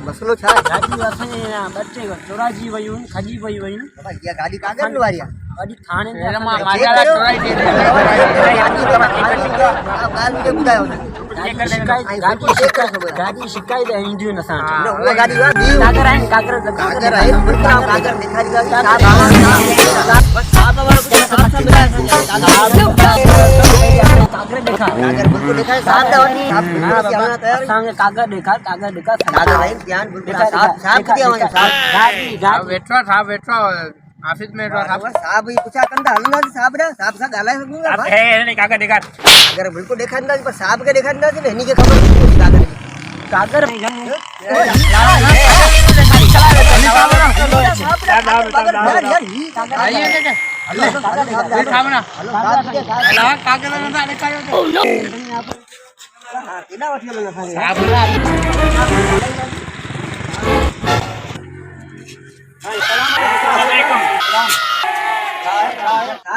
मसलो छा गाड़ी असांजे बच्चे चोराजी वयूं खजी वई वयूं इहा गाड़ी कागर वारी आहे गाड़ी थाने में मां माजरा चोराई दे गाड़ी शिकायत ईंदियूं न असां उहा गाड़ी कागर आहिनि कागर कागर आहे कागर ॾेखारी बस साहब वारो कुझु साहब सां मिलाए कागर ॾेखार कागर बिल्कुल ॾेखार साहब दा वठी असांखे कागर ॾेखार कागर कागर आहे ध्यान बिल्कुल साहब साहब किथे वञे साहब गाड़ी वेठो साहब वेठो ऑफिस में साहब साहब ही पुछा कंदा हलंदा साहब रे साहब सां ॻाल्हाए सघूंगा साहब हे नहीं कागर ॾेखार कागर बिल्कुल ॾेखारींदा पर साहब खे ॾेखारींदासीं न हिन खे ख़बर कागर कागर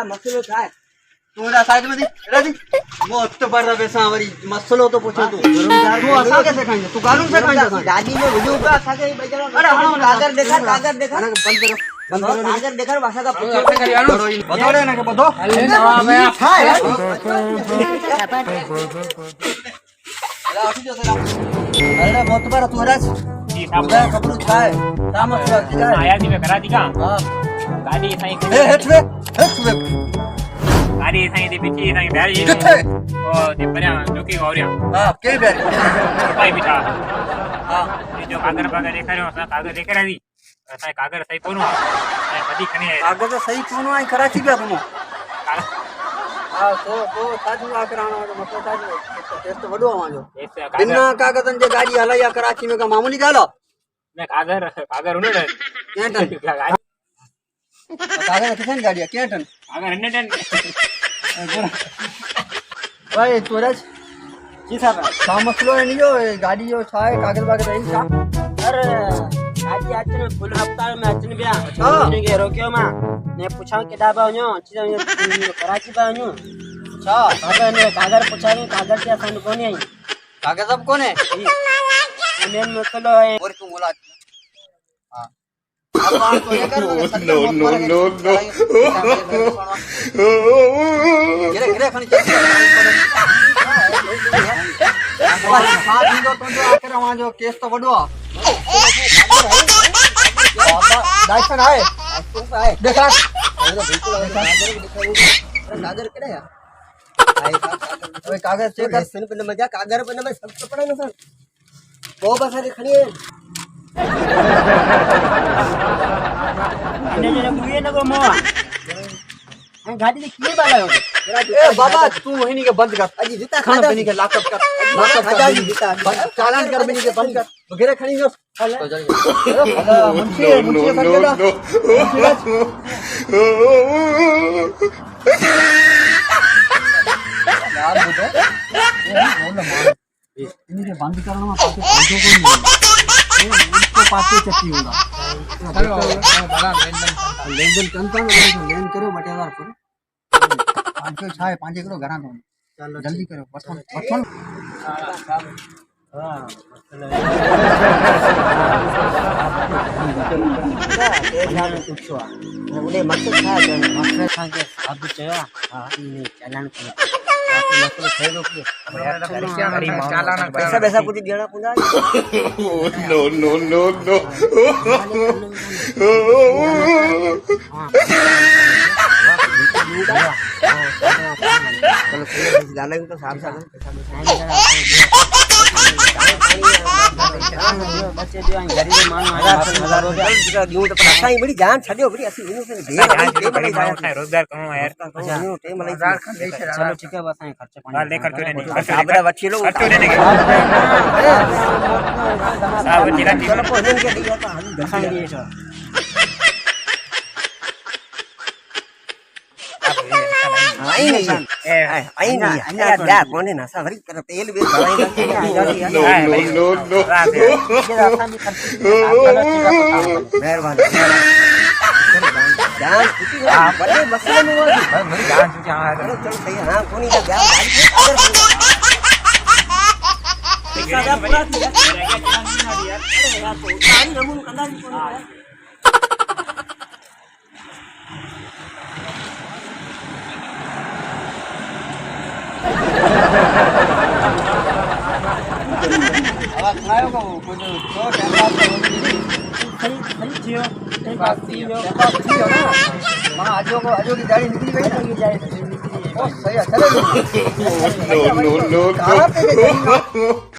मसलो छा आहे तूं हेॾा साइड में थी हेॾा थी वो तो पर पैसा वरी मसलो तो पूछो तू तू असा के सेखाईंदो तू गालू सेखाईंदो गाड़ी में विडियो पे असा के भाई जरा अरे हां कागर देखा बंद करो कागर देखा भाषा का पूछो बदोड़े ना के बदो मैं था यार अरे बहुत बार तू राज जी साहब खबर छा है काम छा आया थी मैं करा दी का हां गाड़ी सही हेठ वे गाड़ी सही दी पीछे सही बैरी किथे ओ जे परिया जोकी हो रिया हां के बैरी भाई बिठा हां ये जो कागर बागर देखारियो असा कागर देखारा दी असा कागर सही कोन है बदी खणी है कागर तो सही कोन है कराची पे तुम हां तो साधु आकराणो तो मतलब साधु टेस्ट वडो आवाजो बिना कागजन जे गाड़ी हलाया कराची में का मामूली गालो मैं कागर उने केटन कागर किथन गाड़ी है केटन कागर हन्ने भाई तोरज जी साहब का मसलो है नहीं जो गाड़ी जो छा है कागज बागज है का अरे गाड़ी आचने फुल हफ्ता में आचने बिया ने के रोकियो मा ने पूछा केडा बावनो चीज कराची बावनो अच्छा कागर पूछानी कागर के असन कोनी आई कागज अब कोने मेन मसलो है और तू बोला हां नो गिरे खणी चल जो केस तो वडो दाइसन है देखा कागर केड़ा है ओए कागर चेक कर सिन पे मजा कागर पे में सब पड़ा न सर वो बस है खड़ी है ने कुए न को मोआ गाड़ी ने किए बाला हो ए बाबा तू वही के बंद कर अजी जूता खाना बनी के लॉकअप कर जूता चालान कर बनी के बंद कर वगैरह खड़ी जो तो जाइए मुंशी यार बुझो ये बोल मार इनके बंद करना में पाछे फायदो कोई नहीं इसको पाछे चक्की होगा चलो बड़ा लेन लेन करो बटेदार पर 500 छाए 5 किलो घरा तो चलो जल्दी करो पठन हां बोले मकसद था मकसद था के अब चया हां चालान कर मसलो थे लोग चालान पैसा कुछ देना पुंजा नो नो नो नो चलो गाना तो साफ साफ बच्चे जो गरीब मानो 1000 रुपया दियो तो पैसा ही बड़ी जान छडियो बड़ी असि इनो से रोजगार करो यार चलो ठीक है बस खर्चा पानी ले खर्चो नहीं साबरा बच्चे लोग खर्चो देने के साहब जिला चलो भोजन के दिया तो हम दर्शन दिए सर आई नहीं है એ आई नहीं है यार क्या कौन है ना सवरी कर तेल भी दवाई No, no, no, no. રાતે ये रास्ता में खर्च मेहरबानी जान छुट्टी है बड़े मसले में हो મારી જાન સુધી આ चलो चलो सही है हां कोनी का ब्याह सादा पूरा किया अरे यार तो पानी नमून कंदा नहीं कोनी अब सुनायो को कुछ तो कैमरा सही सही थियो सही बात थियो ना मां आजो की गाड़ी निकली गई ना ये जाए निकली ओ सही है चलो No, no, no, कहां पे गई no.